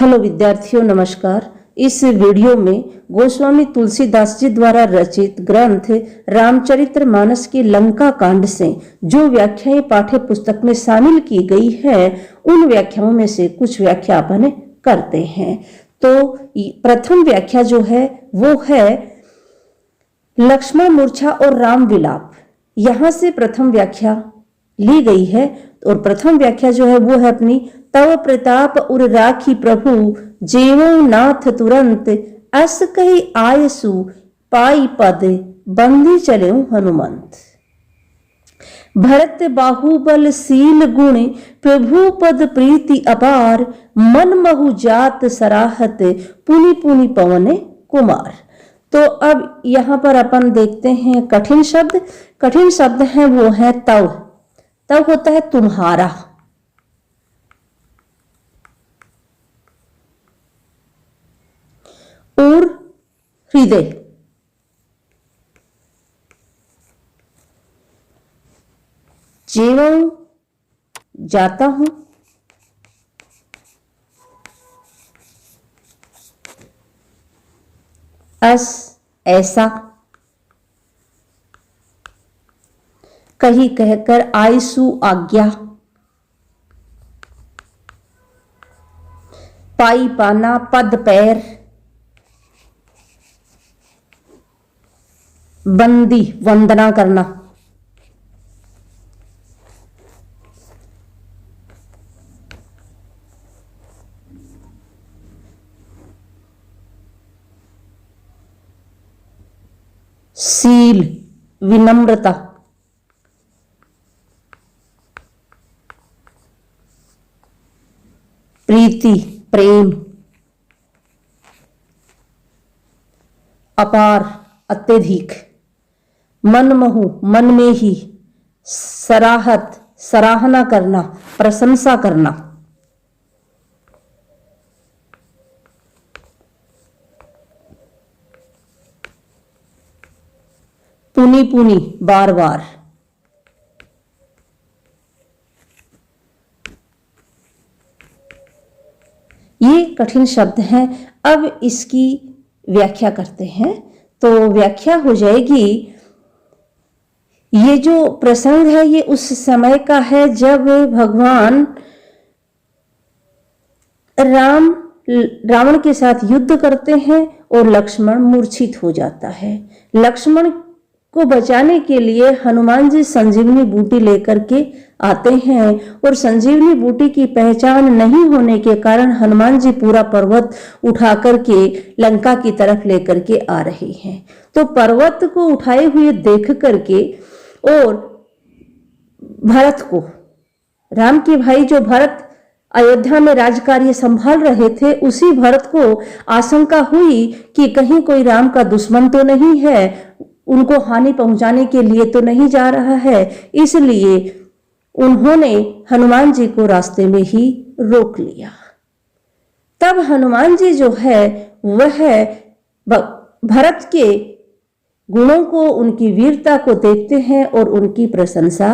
Hello विद्यार्थियों, नमस्कार। इस वीडियो में गोस्वामी तुलसीदास जी द्वारा रचित ग्रंथ रामचरितमानस की लंका कांड से जो व्याख्याएं पाठ्य पुस्तक में शामिल की गई है, उन व्याख्याओं में से कुछ व्याख्या अपन करते हैं। तो प्रथम व्याख्या जो है वो है लक्ष्मण मूर्छा और राम विलाप। यहाँ से प्रथम व्याख्या ली गई है और प्रथम व्याख्या जो है वो है अपनी तव प्रताप उर राखी प्रभु जेवो नाथ तुरंत अस कही आयसु पाई पद बंदी चले हनुमंत। भरत बाहुबल शील गुण प्रभु पद प्रीति अपार मन महु जात सराहत पुनि पुनि पवन कुमार। तो अब यहाँ पर अपन देखते हैं कठिन शब्द है वो है तव। तव होता है तुम्हारा, और हृदय जेवं जाता हूं, अस ऐसा, कही कहकर आयसु आज्ञा, पाई पाना पद पैर, बंदी वंदना करना, शील विनम्रता, प्रीति प्रेम, अपार अत्यधिक, मनमोह मन में ही, सराहत सराहना करना प्रशंसा करना, पुनि पुनि बार बार, ये कठिन शब्द हैं। अब इसकी व्याख्या करते हैं। तो व्याख्या हो जाएगी, ये जो प्रसंग है ये उस समय का है जब भगवान रावण के साथ युद्ध करते हैं और लक्ष्मण मूर्छित हो जाता है। लक्ष्मण को बचाने के लिए हनुमान जी संजीवनी बूटी लेकर के आते हैं और संजीवनी बूटी की पहचान नहीं होने के कारण हनुमान जी पूरा पर्वत उठा करके लंका की तरफ लेकर के आ रहे हैं। तो पर्वत को उठाए हुए देख करके और भरत को, राम के भाई जो भरत अयोध्या में राजकार्य संभाल रहे थे, उसी भरत को आशंका हुई कि कहीं कोई राम का दुश्मन तो नहीं है, उनको हानि पहुंचाने के लिए तो नहीं जा रहा है। इसलिए उन्होंने हनुमान जी को रास्ते में ही रोक लिया। तब हनुमान जी जो है वह भरत के गुणों को, उनकी वीरता को देखते हैं और उनकी प्रशंसा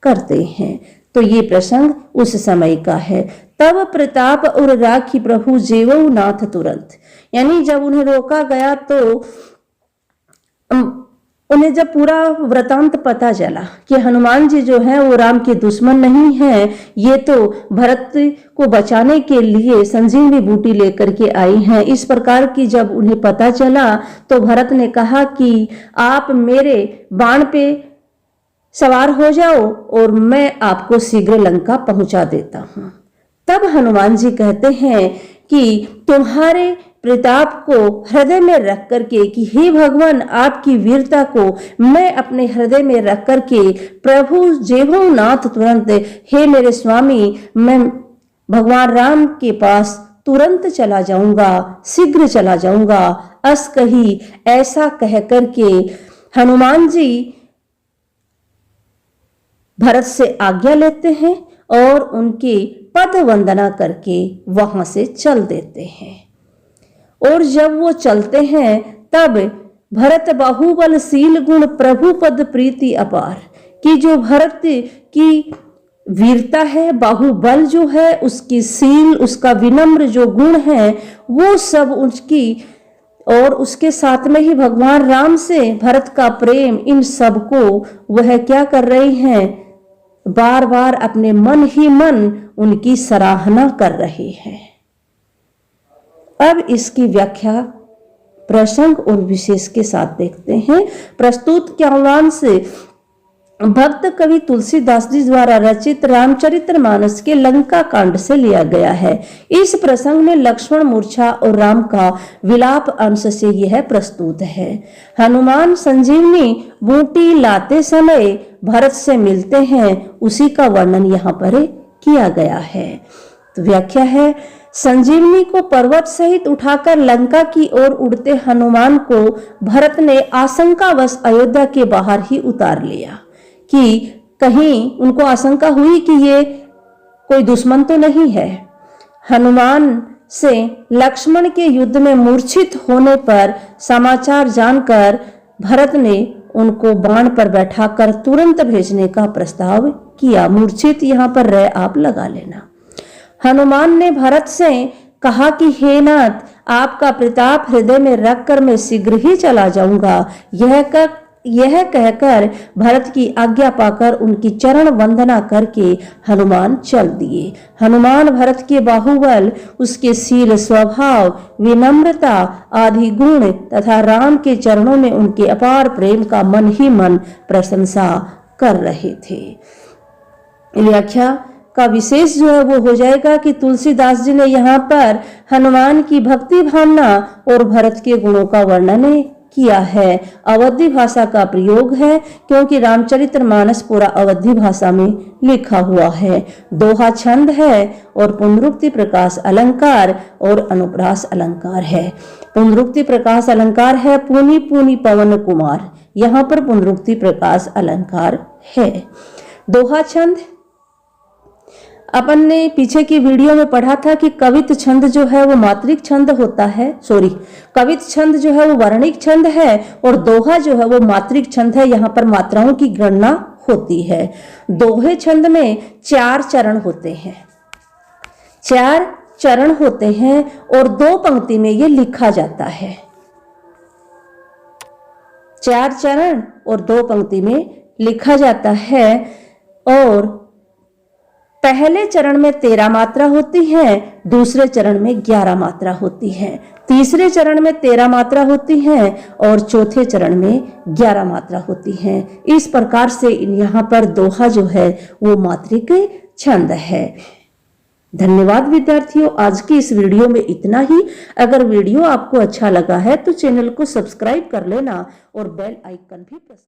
करते हैं। तो ये प्रसंग उस समय का है। तब प्रताप और राखी प्रभु जेवो नाथ तुरंत, यानी जब उन्हें रोका गया तो उन्हें जब पूरा वृतांत पता चला कि हनुमान जी जो है वो राम के दुश्मन नहीं है, ये तो भरत को बचाने के लिए संजीवनी बूटी लेकर के आई हैं, इस प्रकार की जब उन्हें पता चला तो भरत ने कहा कि आप मेरे बाण पे सवार हो जाओ और मैं आपको शीघ्र लंका पहुंचा देता हूं। तब हनुमान जी कहते हैं कि तुम्हारे प्रताप को हृदय में रख करके, कि हे भगवान, आपकी वीरता को मैं अपने हृदय में रख करके प्रभु जेवो नाथ तुरंत, हे मेरे स्वामी, मैं भगवान राम के पास तुरंत चला जाऊंगा, शीघ्र चला जाऊंगा। अस कही ऐसा कह करके हनुमान जी भरत से आज्ञा लेते हैं और उनकी पद वंदना करके वहां से चल देते हैं। और जब वो चलते हैं तब भरत बाहुबल शील गुण प्रभु पद प्रीति अपार, कि जो भरत की वीरता है, बाहुबल जो है, उसकी सील, उसका विनम्र जो गुण है, वो सब उसकी, और उसके साथ में ही भगवान राम से भरत का प्रेम, इन सब को वह क्या कर रही हैं, बार बार अपने मन ही मन उनकी सराहना कर रही है। अब इसकी व्याख्या प्रसंग और विशेष के साथ देखते हैं। प्रस्तुत ज्ञानवान से भक्त कवि तुलसीदास जी द्वारा रचित रामचरितमानस के लंका कांड से लिया गया है। इस प्रसंग में लक्ष्मण मूर्छा और राम का विलाप अंश से यह प्रस्तुत है। हनुमान संजीवनी बूटी लाते समय भरत से मिलते हैं, उसी का वर्णन यहाँ पर किया गया है। तो व्याख्या है, संजीवनी को पर्वत सहित उठाकर लंका की ओर उड़ते हनुमान को भरत ने आशंकावश अयोध्या के बाहर ही उतार लिया कि कहीं उनको आशंका हुई कि ये कोई दुश्मन तो नहीं है। हनुमान से लक्ष्मण के युद्ध में मूर्छित होने पर समाचार जानकर भरत ने उनको बाण पर बैठाकर तुरंत भेजने का प्रस्ताव किया। मूर्छित यहाँ पर रह आप लगा लेना। हनुमान ने भरत से कहा कि हे नाथ, आपका प्रताप हृदय में रखकर मैं शीघ्र ही चला जाऊंगा। यह कहकर भरत की आज्ञा पाकर उनकी चरण वंदना करके हनुमान चल दिए। हनुमान भरत के बाहुबल, उसके शील, स्वभाव, विनम्रता आदि गुण तथा राम के चरणों में उनके अपार प्रेम का मन ही मन प्रशंसा कर रहे थे। व्याख्या का विशेष जो है वो हो जाएगा कि तुलसीदास जी ने यहाँ पर हनुमान की भक्ति भावना और भरत के गुणों का वर्णन किया है। अवधी भाषा का प्रयोग है क्योंकि रामचरितमानस पूरा अवधी भाषा में लिखा हुआ है। दोहा छंद है और पुनरुक्ति प्रकाश अलंकार और अनुप्रास अलंकार है। पुनरुक्ति प्रकाश अलंकार है पुनि पुनि पवन कुमार, यहाँ पर पुनरुक्ति प्रकाश अलंकार है। दोहा छंद अपन ने पीछे की वीडियो में पढ़ा था कि कवित छंद जो है वो मात्रिक छंद होता है, कवित छंद जो है वो वर्णिक छंद है और दोहा जो है वो मात्रिक छंद है। यहाँ पर मात्राओं की गणना होती है। दोहे छंद में 4 चरण होते हैं, 4 चरण होते हैं और 2 पंक्ति में ये लिखा जाता है। 4 चरण और 2 पंक्ति में लिखा जाता है और पहले चरण में 13 मात्रा होती है, दूसरे चरण में 11 मात्रा होती है, तीसरे चरण में 13 मात्रा होती है और चौथे चरण में 11 मात्रा होती है। इस प्रकार से यहाँ पर दोहा जो है वो मात्रिक छंद है। धन्यवाद विद्यार्थियों, आज की इस वीडियो में इतना ही। अगर वीडियो आपको अच्छा लगा है तो चैनल को सब्सक्राइब कर लेना और बेल आइकन भी प्रेस